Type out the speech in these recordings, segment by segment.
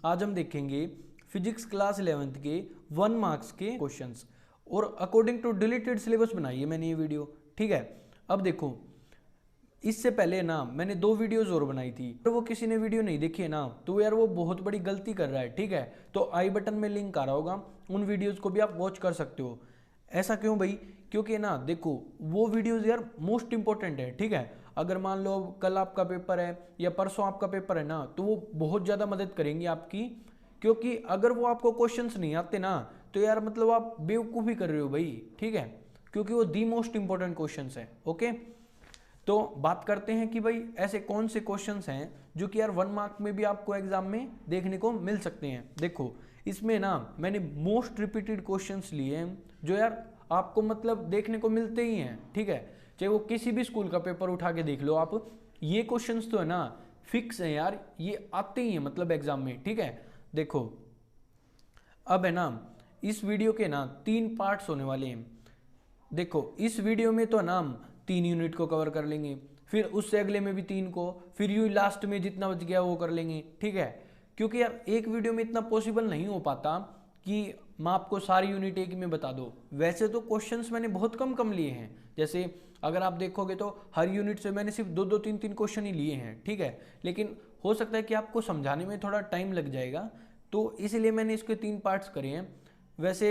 आज हम देखेंगे फिजिक्स क्लास 11th के 1 मार्क्स के क्वेश्चंस और अकॉर्डिंग टू डिलीटेड सिलेबस बनाई है मैंने ये वीडियो। ठीक है, अब देखो इससे पहले ना मैंने 2 वीडियोस और बनाई थी, पर वो किसी ने वीडियो नहीं देखी है ना, तो यार वो बहुत बड़ी गलती कर रहा है। ठीक है, तो आई बटन में लिंक आ रहा होगा, उन वीडियोस को भी आप वॉच कर सकते हो। ऐसा क्यों भाई? क्योंकि ना देखो वो वीडियोस यार मोस्ट इंपॉर्टेंट है। ठीक है, अगर मान लो कल आपका पेपर है या परसों आपका पेपर है ना, तो वो बहुत ज़्यादा मदद करेंगी आपकी, क्योंकि अगर वो आपको क्वेश्चंस नहीं आते ना, तो यार मतलब आप बेवकूफ़ी कर रहे हो भाई। ठीक है, क्योंकि वो दी मोस्ट इंपॉर्टेंट क्वेश्चंस है। ओके, तो बात करते हैं कि भाई ऐसे कौन से क्वेश्चंस हैं जो कि यार 1 मार्क में भी आपको एग्जाम में देखने को मिल सकते हैं। देखो इसमें ना मैंने मोस्ट रिपीटेड क्वेश्चंस लिए हैं जो यार आपको मतलब देखने को मिलते ही हैं। ठीक है, चाहे वो किसी भी स्कूल का पेपर उठा के देख लो आप, ये क्वेश्चंस तो है ना फिक्स है यार, ये आते ही हैं मतलब एग्जाम में। ठीक है, देखो अब है ना इस वीडियो के ना 3 पार्ट्स होने वाले हैं। देखो इस वीडियो में तो ना हम 3 यूनिट को कवर कर लेंगे, फिर उससे अगले में भी 3 को, फिर यूँ लास्ट में जितना बच गया वो कर लेंगे। ठीक है, क्योंकि यार एक वीडियो में इतना पॉसिबल नहीं हो पाता कि मैं आपको सारी यूनिट एक में बता दूँ। वैसे तो क्वेश्चंस मैंने बहुत कम कम लिए हैं, जैसे अगर आप देखोगे तो हर यूनिट से मैंने सिर्फ 2 2 3 3 क्वेश्चन ही लिए हैं। ठीक है, लेकिन हो सकता है कि आपको समझाने में थोड़ा टाइम लग जाएगा, तो इसलिए मैंने इसके 3 पार्ट्स करे हैं। वैसे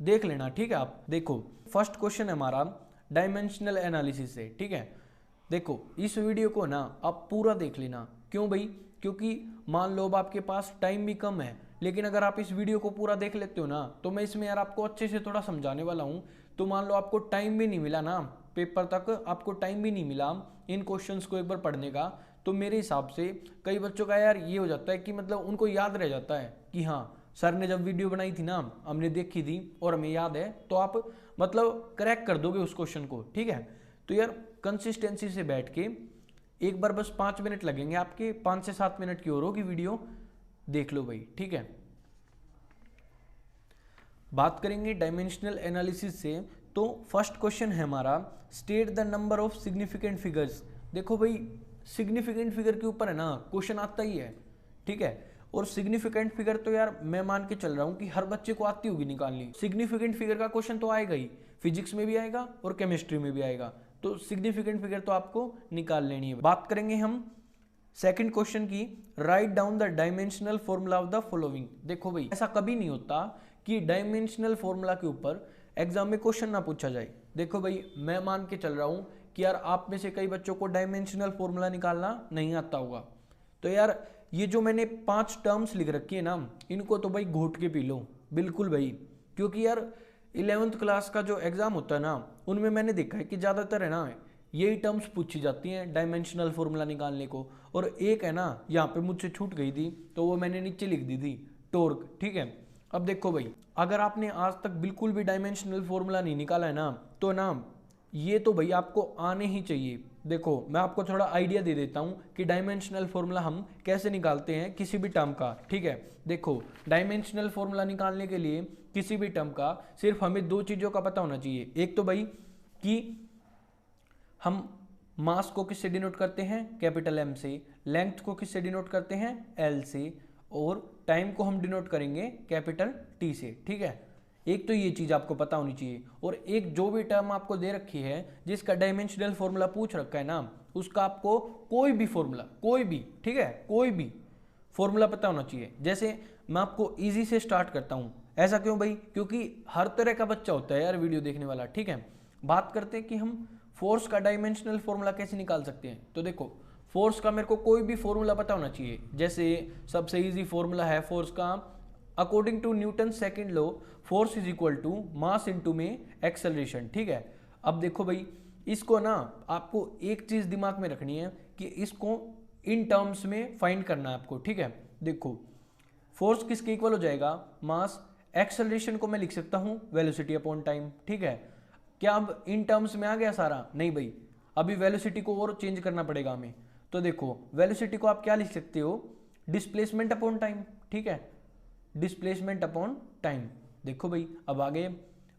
देख लेना। ठीक है, आप देखो फर्स्ट क्वेश्चन है हमारा डायमेंशनल एनालिसिस से। ठीक है, देखो इस वीडियो को ना आप पूरा देख लेना। क्यों भाई? क्योंकि मान लो अब आपके पास टाइम भी कम है, लेकिन अगर आप इस वीडियो को पूरा देख लेते हो ना, तो मैं इसमें यार आपको अच्छे से थोड़ा समझाने वाला हूँ। तो मान लो आपको टाइम भी नहीं मिला ना, पेपर तक आपको टाइम भी नहीं मिला इन क्वेश्चंस को एक बार पढ़ने का, तो मेरे हिसाब से कई बच्चों का यार ये हो जाता है कि मतलब उनको याद रह जाता है कि हाँ सर ने जब वीडियो बनाई थी ना हमने देखी थी और हमें याद है, तो आप मतलब क्रैक कर दोगे उस क्वेश्चन को। ठीक है, तो यार कंसिस्टेंसी से बैठ के एक बार बस 5 मिनट लगेंगे आपके, 5 से 7 मिनट की और होगी वीडियो, देख लो भाई। ठीक है, बात करेंगे डायमेंशनल एनालिसिस से। तो फर्स्ट क्वेश्चन है हमारा state the number of significant figures. देखो भाई सिग्निफिकेंट फिगर के ऊपर है ना क्वेश्चन आता ही है। ठीक है, और सिग्निफिकेंट फिगर तो यार मैं मान के चल रहा हूँ कि हर बच्चे को आती होगी निकालनी। सिग्निफिकेंट फिगर का क्वेश्चन तो आएगा ही, फिजिक्स में भी आएगा और केमिस्ट्री में भी आएगा, तो सिग्निफिकेंट फिगर तो आपको निकाल लेनी है। बात करेंगे हम सेकंड क्वेश्चन की, write down the dimensional formula of the following. देखो भाई ऐसा कभी नहीं होता कि डायमेंशनल फॉर्मूला के ऊपर एग्जाम में क्वेश्चन ना पूछा जाए। देखो भाई मैं मान के चल रहा हूँ कि यार आप में से कई बच्चों को डायमेंशनल फॉर्मूला निकालना नहीं आता होगा, तो यार ये जो मैंने 5 टर्म्स लिख रखी है ना, इनको तो भाई घोट के पी लो बिल्कुल भाई। क्योंकि यार 11th क्लास का जो एग्ज़ाम होता है ना, उनमें मैंने देखा है कि ज़्यादातर है ना यही टर्म्स पूछी जाती हैं डायमेंशनल फॉर्मूला निकालने को। और एक है ना यहाँ पे मुझसे छूट गई थी, तो वो मैंने नीचे लिख दी थी, टॉर्क। ठीक है, अब देखो भाई अगर आपने आज तक बिल्कुल भी डायमेंशनल फॉर्मूला नहीं निकाला है ना, तो ना ये तो भाई आपको आने ही चाहिए। देखो मैं आपको थोड़ा आइडिया दे देता हूँ कि डायमेंशनल फॉर्मूला हम कैसे निकालते हैं किसी भी टर्म का। ठीक है, देखो डायमेंशनल फॉर्मूला निकालने के लिए किसी भी टर्म का सिर्फ हमें 2 चीज़ों का पता होना चाहिए। एक तो भाई कि हम मास को किससे डिनोट करते हैं, कैपिटल एम से, लेंथ को किससे डिनोट करते हैं, एल से, और टाइम को हम डिनोट करेंगे कैपिटल टी से। ठीक है, एक तो ये चीज़ आपको पता होनी चाहिए। और एक जो भी टर्म आपको दे रखी है जिसका डायमेंशनल फॉर्मूला पूछ रखा है ना, उसका आपको कोई भी फॉर्मूला, कोई भी, ठीक है, कोई भी फॉर्मूला पता होना चाहिए। जैसे मैं आपको इजी से स्टार्ट करता हूँ। ऐसा क्यों भाई? क्योंकि हर तरह का बच्चा होता है यार वीडियो देखने वाला। ठीक है, बात करते हैं कि हम फोर्स का डायमेंशनल फॉर्मूला कैसे निकाल सकते हैं। तो देखो फोर्स का मेरे को कोई भी फॉर्मूला पता होना चाहिए। जैसे सबसे इजी फॉर्मूला है फोर्स का, according to Newton second law, force is equal to mass into में एक्सेलरेशन। ठीक है, अब देखो भाई इसको ना आपको एक चीज दिमाग में रखनी है कि इसको इन टर्म्स में फाइंड करना है आपको। ठीक है, देखो फोर्स किसके इक्वल हो जाएगा, मास। एक्सेलरेशन को मैं लिख सकता हूं वेलोसिटी अपॉन टाइम। ठीक है, क्या अब इन टर्म्स में आ गया सारा? नहीं भाई, अभी वेलोसिटी को और चेंज करना पड़ेगा हमें। तो देखो वेलोसिटी को आप क्या लिख सकते हो, डिस्प्लेसमेंट अपॉन टाइम। ठीक है, डिस्प्लेसमेंट अपॉन टाइम। देखो भाई अब आगे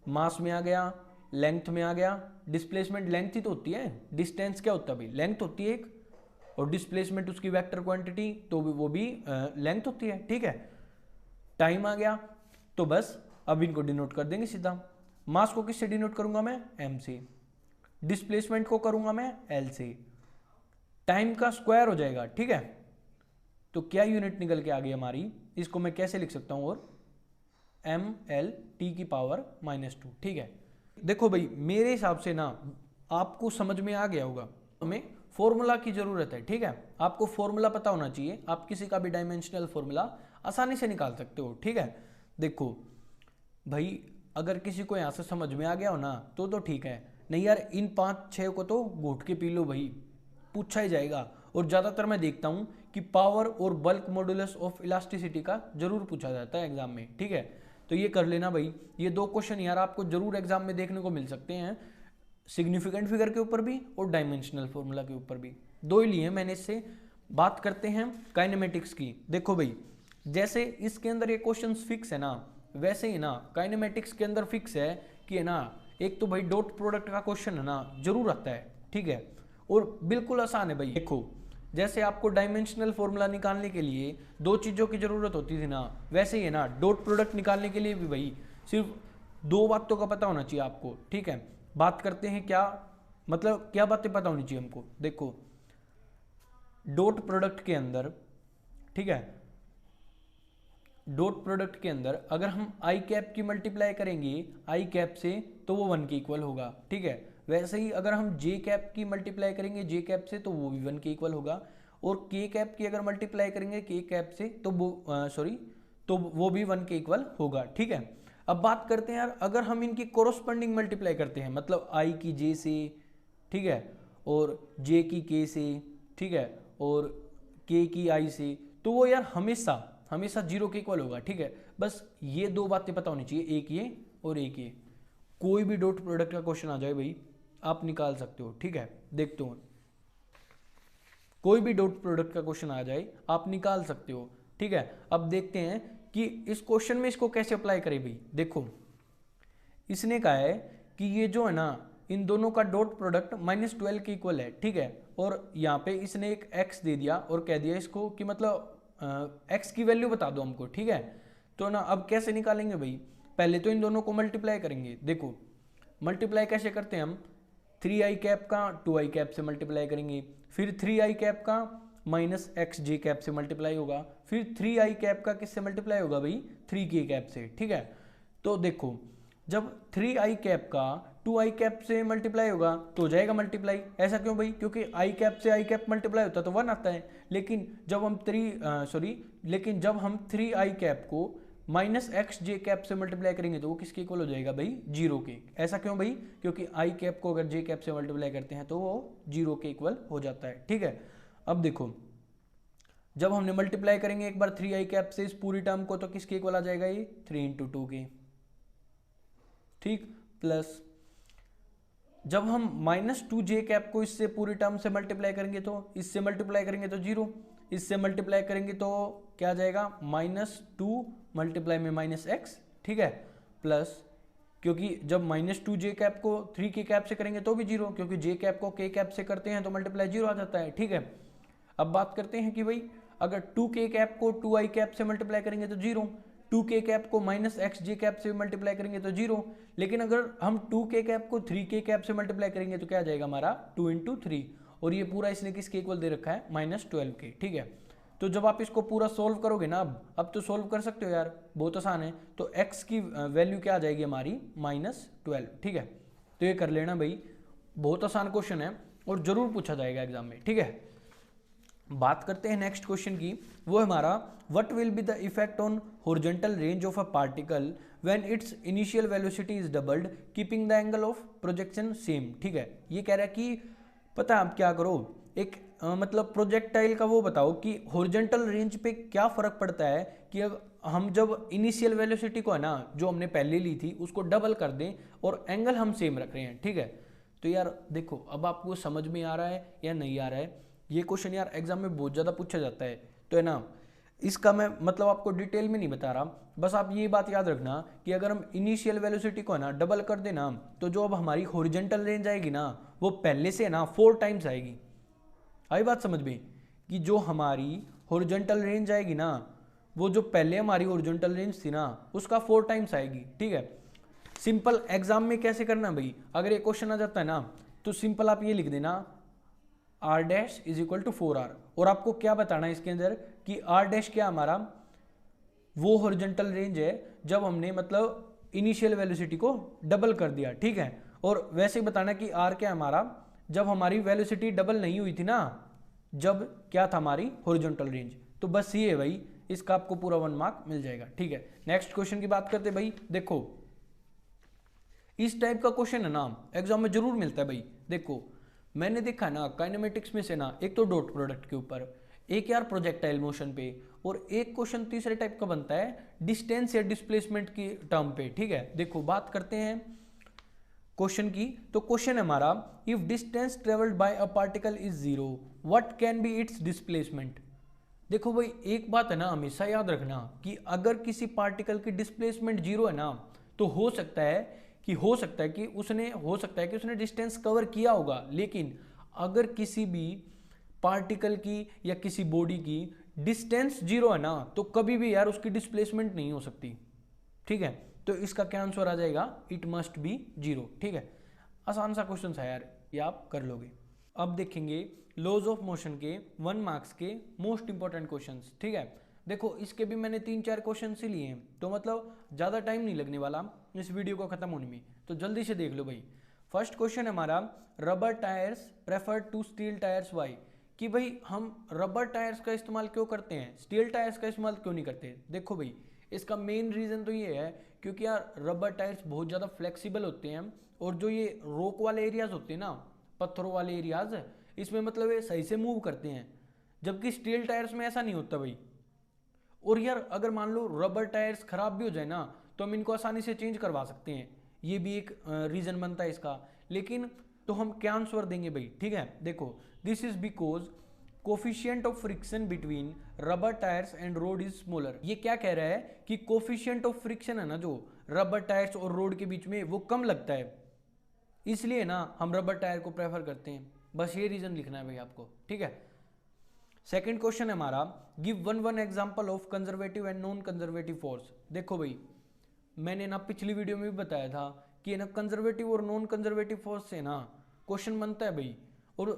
मास में आ गया, लेंथ में आ गया। डिस्प्लेसमेंट लेंथ ही तो होती है, डिस्टेंस क्या होता है भाई, लेंथ होती है एक। और डिस्प्लेसमेंट उसकी वेक्टर क्वांटिटी, तो वो भी लेंथ होती है, ठीक है। टाइम आ गया, तो बस अब इनको डिनोट कर देंगे सीधा। मास को किससे डिनोट करूंगा मैं, m से। डिस्प्लेसमेंट को करूंगा मैं l से। टाइम का स्क्वायर हो जाएगा, ठीक है। तो क्या यूनिट निकल के आ गई हमारी, इसको मैं कैसे लिख सकता हूं, और ml(t⁻²), ठीक है। देखो भाई मेरे हिसाब से ना आपको समझ में आ गया होगा, हमें फॉर्मूला की जरूरत है, ठीक है। आपको फॉर्मूला पता होना चाहिए, आप किसी का भी डायमेंशनल फॉर्मूला आसानी से निकाल सकते हो, ठीक है। देखो भाई अगर किसी को यहाँ से समझ में आ गया हो ना तो ठीक है, नहीं यार इन 5-6 को तो घोट के पी लो भाई, पूछा ही जाएगा। और ज़्यादातर मैं देखता हूँ कि पावर और बल्क मॉडुलस ऑफ इलास्टिसिटी का जरूर पूछा जाता है एग्जाम में, ठीक है। तो ये कर लेना भाई, ये 2 क्वेश्चन यार आपको जरूर एग्जाम में देखने को मिल सकते हैं, सिग्निफिकेंट फिगर के ऊपर भी और डायमेंशनल फॉर्मूला के ऊपर भी, 2 ही लिए मैंने। इससे बात करते हैं काइनेमेटिक्स की। देखो भाई जैसे इसके अंदर ये क्वेश्चंस फिक्स है ना, वैसे ही ना काइनेमेटिक्स के अंदर फिक्स है कि है ना, एक तो भाई डॉट प्रोडक्ट का क्वेश्चन है ना जरूर आता है, ठीक है। और बिल्कुल आसान है भाई। देखो जैसे आपको डायमेंशनल फॉर्मूला निकालने के लिए 2 चीज़ों की जरूरत होती थी ना, वैसे ही है ना डॉट प्रोडक्ट निकालने के लिए भी भाई सिर्फ 2 बातों का पता होना चाहिए आपको, ठीक है। बात करते हैं क्या मतलब, क्या बातें पता होनी चाहिए हमको। देखो डॉट प्रोडक्ट के अंदर, ठीक है, डॉट प्रोडक्ट के अंदर अगर हम आई कैप की मल्टीप्लाई करेंगे आई कैप से तो वो 1 के इक्वल होगा, ठीक है। वैसे ही अगर हम जे कैप की मल्टीप्लाई करेंगे जे कैप से तो वो भी 1 के इक्वल होगा, और के कैप की अगर मल्टीप्लाई करेंगे के कैप से तो वो भी 1 के इक्वल होगा, ठीक है। अब बात करते हैं यार अगर हम इनकी कोरोस्पोंडिंग मल्टीप्लाई करते हैं, मतलब आई की जे से, ठीक है, और जे की के से, ठीक है, और के की आई से, तो वो यार हमेशा 0 के इक्वल होगा, ठीक है। बस ये 2 बातें पता होनी चाहिए, एक ये और एक ये। कोई भी डॉट प्रोडक्ट का क्वेश्चन आ जाए भाई आप निकाल सकते हो, ठीक है। देखते हो कोई भी डॉट प्रोडक्ट का क्वेश्चन आ जाए आप निकाल सकते हो, ठीक है। अब देखते हैं कि इस क्वेश्चन में इसको कैसे अप्लाई करें भाई। देखो इसने कहा है कि ये जो है ना इन दोनों का डॉट प्रोडक्ट -12 के इक्वल है, ठीक है। और यहाँ पे इसने एक x दे दिया और कह दिया इसको कि मतलब x की वैल्यू बता दो हमको, ठीक है। तो ना अब कैसे निकालेंगे भाई, पहले तो इन दोनों को मल्टीप्लाई करेंगे। देखो मल्टीप्लाई कैसे करते हैं हम, 3i कैप का 2i कैप से मल्टीप्लाई करेंगे, फिर 3i कैप का -xj कैप से मल्टीप्लाई होगा, फिर 3i कैप का किससे मल्टीप्लाई होगा भाई 3k कैप से, ठीक है। तो देखो जब 3i कैप का 2i कैप से मल्टीप्लाई होगा तो हो जाएगा मल्टीप्लाई। ऐसा क्यों भाई, क्योंकि i कैप से i कैप मल्टीप्लाई होता है तो 1 आता है, लेकिन जब हम 3i कैप को -xj कैप से मल्टीप्लाई करेंगे तो वो किसके इक्वल हो जाएगा भाई 0 के। ऐसा क्यों भाई, क्योंकि i कैप को अगर j कैप से मल्टीप्लाई करते हैं तो वो 0 के इक्वल हो जाता है, ठीक है। अब देखो जब हमने मल्टीप्लाई करेंगे एक बार 3i कैप से इस पूरी टर्म को तो किसके इक्वल आ जाएगा ये 3 × 2 के, ठीक। प्लस जब हम -2j कैप को इससे पूरी टर्म से मल्टीप्लाई करेंगे तो इससे मल्टीप्लाई करेंगे तो 0, इससे मल्टीप्लाई करेंगे तो क्या आ जाएगा -2 मल्टीप्लाई में -x, ठीक है। प्लस क्योंकि जब -2j कैप को 3k कैप से करेंगे तो भी 0, क्योंकि j कैप को k कैप से करते हैं तो मल्टीप्लाई 0 आ जाता है, ठीक है। अब बात करते हैं कि भाई अगर 2k कैप को 2i कैप से मल्टीप्लाई करेंगे तो 0, 2k कैप को -xj कैप से मल्टीप्लाई करेंगे तो 0, लेकिन अगर हम 2k कैप को 3k कैप से मल्टीप्लाई करेंगे तो क्या आ जाएगा हमारा 2 × 3, और ये पूरा इसने किसके इक्वल दे रखा है -12 के, ठीक है। तो जब आप इसको पूरा सोल्व करोगे ना, अब तो सोल्व कर सकते हो यार, बहुत आसान है। तो x की वैल्यू क्या आ जाएगी हमारी -12, ठीक है। तो ये कर लेना भाई, बहुत आसान क्वेश्चन है और जरूर पूछा जाएगा एग्जाम में, ठीक है। बात करते हैं नेक्स्ट क्वेश्चन की, वो हमारा what will be the effect on horizontal range of a particle when it's initial velocity is doubled keeping the angle of projection same, ठीक है। ये कह रहा है कि पता है आप क्या करो, एक मतलब प्रोजेक्टाइल का वो बताओ कि हॉरिजॉन्टल रेंज पे क्या फर्क पड़ता है कि हम जब इनिशियल वेलोसिटी को है ना जो हमने पहले ली थी उसको डबल कर दें और एंगल हम सेम रख रहे हैं, ठीक है। तो यार देखो अब आपको समझ में आ रहा है या नहीं आ रहा है, ये क्वेश्चन यार एग्जाम में बहुत ज़्यादा पूछा जाता है, तो है ना इसका मैं मतलब आपको डिटेल में नहीं बता रहा, बस आप ये बात याद रखना कि अगर हम इनिशियल वेलोसिटी को है ना डबल कर देना तो जो अब हमारी हॉरिजॉन्टल रेंज आएगी ना वो पहले से है ना 4 टाइम्स आएगी। आई बात समझ में, कि जो हमारी हॉरिजॉन्टल रेंज आएगी ना, वो जो पहले हमारी हॉरिजॉन्टल रेंज थी ना उसका 4 टाइम्स आएगी। ठीक है, सिंपल एग्जाम में कैसे करना भाई, अगर ये क्वेश्चन आ जाता है ना तो सिंपल आप ये लिख देना r dash is equal to 4r, और आपको क्या बताना है इसके अंदर कि r डैश क्या हमारा वो हॉरिजॉन्टल रेंज है जब हमने मतलब इनिशियल वेलोसिटी को डबल कर दिया। ठीक है, और वैसे ही बताना कि r क्या हमारा जब हमारी वेलोसिटी डबल नहीं हुई थी ना, जब क्या था हमारी हॉरिजॉन्टल रेंज। तो बस ये है भाई, इसका आपको पूरा 1 मार्क मिल जाएगा। ठीक है, नेक्स्ट क्वेश्चन की बात करते भाई। देखो इस टाइप का क्वेश्चन है ना एग्जाम में जरूर मिलता है भाई। देखो मैंने देखा ना काइनेमेटिक्स में से ना एक तो डॉट प्रोडक्ट के ऊपर, एक यार प्रोजेक्टाइल मोशन पे, और एक क्वेश्चन तीसरे टाइप का बनता है डिस्टेंस या डिस्प्लेसमेंट की टर्म पे। ठीक है, देखो बात करते हैं क्वेश्चन की। तो क्वेश्चन है हमारा, if distance travelled by a particle is zero what can be it's displacement. देखो भाई एक बात है ना हमेशा याद रखना कि अगर किसी पार्टिकल की डिस्प्लेसमेंट जीरो है ना तो हो सकता है कि उसने डिस्टेंस कवर किया होगा, लेकिन अगर किसी भी पार्टिकल की या किसी बॉडी की डिस्टेंस जीरो है ना तो कभी भी यार उसकी डिस्प्लेसमेंट नहीं हो सकती। ठीक है, तो इसका क्या आंसर आ जाएगा, इट मस्ट बी जीरो। ठीक है, आसान सा क्वेश्चन है यार, ये आप कर लोगे। अब देखेंगे लॉज ऑफ मोशन के 1 मार्क्स के मोस्ट इंपॉर्टेंट क्वेश्चंस। ठीक है, देखो इसके भी मैंने 3-4 क्वेश्चन ही लिए हैं, तो मतलब ज़्यादा टाइम नहीं लगने वाला इस वीडियो को ख़त्म होने में, तो जल्दी से देख लो भाई। फर्स्ट क्वेश्चन है हमारा, rubber tyres preferred to steel tyres why. कि भाई हम रबर टायर्स का इस्तेमाल क्यों करते हैं, स्टील टायर्स का इस्तेमाल क्यों नहीं करते। देखो भाई इसका मेन रीज़न तो ये है क्योंकि यार रबर टायर्स बहुत ज़्यादा फ्लेक्सिबल होते हैं, और जो ये रोक वाले एरियाज होते हैं ना, पत्थरों वाले एरियाज, इसमें मतलब ये सही से मूव करते हैं, जबकि स्टील टायर्स में ऐसा नहीं होता भाई। और यार अगर मान लो रबर टायर्स खराब भी हो जाए ना तो हम इनको आसानी से चेंज करवा सकते हैं, ये भी एक रीज़न बनता है इसका। लेकिन तो हम क्या आंसर देंगे भाई। ठीक है, देखो this is because coefficient of friction between rubber tyres and road is smaller. ये क्या कह रहा है कि कोफिशिएंट ऑफ फ्रिक्शन है ना जो रबर टायर्स और रोड के बीच में वो कम लगता है, इसलिए ना हम रबर टायर को प्रेफर करते हैं। बस ये रीजन लिखना है भाई आपको। ठीक है, सेकंड क्वेश्चन है हमारा, give one example of conservative and non conservative force. देखो भाई मैंने ना पिछली वीडियो में भी बताया था कि ना कंजर्वेटिव और नॉन कंजर्वेटिव फोर्स से ना क्वेश्चन बनता है भाई। और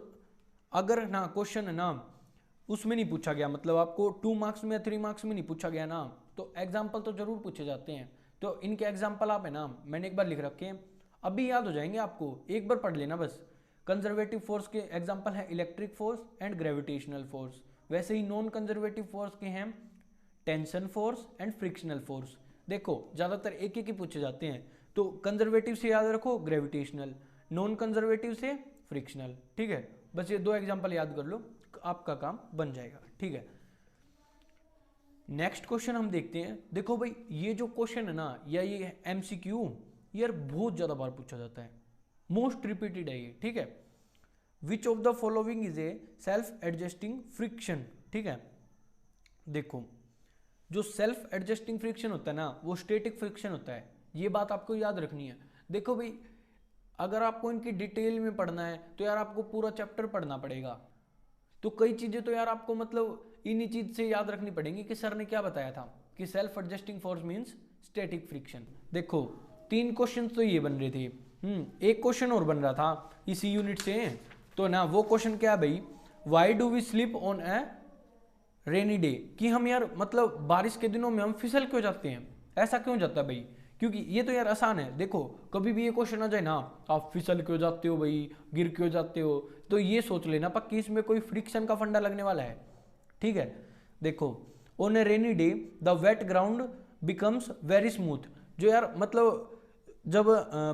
अगर ना क्वेश्चन है ना उसमें नहीं पूछा गया, मतलब आपको 2 मार्क्स में या 3 मार्क्स में नहीं पूछा गया ना, तो एग्जाम्पल तो जरूर पूछे जाते हैं। तो इनके एग्जाम्पल आप है ना मैंने एक बार लिख रखे हैं, अभी याद हो जाएंगे आपको, एक बार पढ़ लेना बस। कंजर्वेटिव फोर्स के एग्जाम्पल है electric force and gravitational force. वैसे ही नॉन कंजर्वेटिव फोर्स के हैं tension force and frictional force. देखो ज़्यादातर एक ही पूछे जाते हैं, तो कंजर्वेटिव से याद रखो ग्रेविटेशनल, नॉन कंजर्वेटिव से फ्रिक्शनल। ठीक है, बस ये 2 एग्जाम्पल याद कर लो, आपका काम बन जाएगा। ठीक है, नेक्स्ट क्वेश्चन हम देखते हैं। देखो भाई ये जो क्वेश्चन है ना या ये MCQ यार बहुत ज़्यादा बार पूछा जाता है, मोस्ट रिपीटेड है ये। ठीक है, which of the following is a self adjusting friction. ठीक है, देखो जो सेल्फ एडजस्टिंग फ्रिक्शन होता है ना वो स्टैटिक फ्रिक्शन होता है, ये बात आपको याद रखनी है। देखो भाई अगर आपको इनकी डिटेल में पढ़ना है तो यार आपको पूरा चैप्टर पढ़ना पड़ेगा, तो कई चीज़ें तो यार आपको मतलब इन्हीं चीज़ से याद रखनी पड़ेंगी कि सर ने क्या बताया था कि self adjusting force means static friction. देखो 3 क्वेश्चन तो ये बन रहे थे, एक क्वेश्चन और बन रहा था इसी यूनिट से, तो ना वो क्वेश्चन क्या भाई, why do we slip on a rainy day. कि हम यार मतलब बारिश के दिनों में हम फिसल क्यों जाते हैं, ऐसा क्यों जाता है भाई, क्योंकि ये तो यार आसान है। देखो कभी भी ये क्वेश्चन आ जाए ना, आप फिसल क्यों जाते हो भाई, गिर क्यों जाते हो, तो ये सोच लेना पक्की इसमें कोई फ्रिक्शन का फंडा लगने वाला है। ठीक है, देखो on a rainy day the wet ground becomes very smooth. जो यार मतलब जब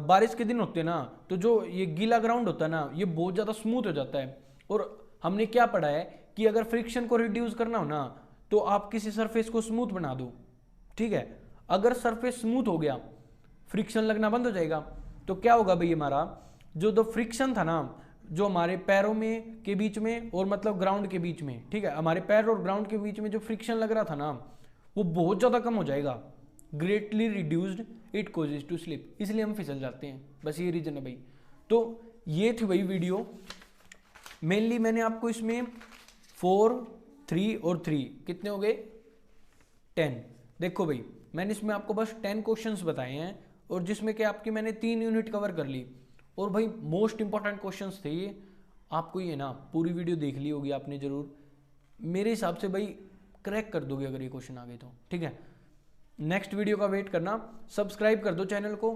बारिश के दिन होते हैं ना तो जो ये गीला ग्राउंड होता है ना ये बहुत ज़्यादा स्मूथ हो जाता है। और हमने क्या पढ़ा है कि अगर फ्रिक्शन को रिड्यूस करना हो ना तो आप किसी सरफेस को स्मूथ बना दो। ठीक है, अगर सरफेस स्मूथ हो गया फ्रिक्शन लगना बंद हो जाएगा, तो क्या होगा भाई हमारा जो द फ्रिक्शन था ना जो हमारे पैरों में के बीच में और मतलब ग्राउंड के बीच में, ठीक है, हमारे पैर और ग्राउंड के बीच में जो फ्रिक्शन लग रहा था ना वो बहुत ज़्यादा कम हो जाएगा, greatly reduced it causes to slip, इसलिए हम फिसल जाते हैं। बस ये रीजन है भाई। तो ये थी भाई वीडियो, मेनली मैंने आपको इसमें 4, 3 और 3 कितने हो गए 10। देखो भाई मैंने इसमें आपको बस 10 क्वेश्चंस बताए हैं और जिसमें कि आपकी मैंने 3 यूनिट कवर कर ली। और भाई मोस्ट इंपॉर्टेंट क्वेश्चंस थे ये, आपको ये ना पूरी वीडियो देख ली होगी आपने जरूर, मेरे हिसाब से भाई क्रैक कर दोगे अगर ये क्वेश्चन आ गए तो। ठीक है, नेक्स्ट वीडियो का वेट करना, सब्सक्राइब कर दो चैनल को।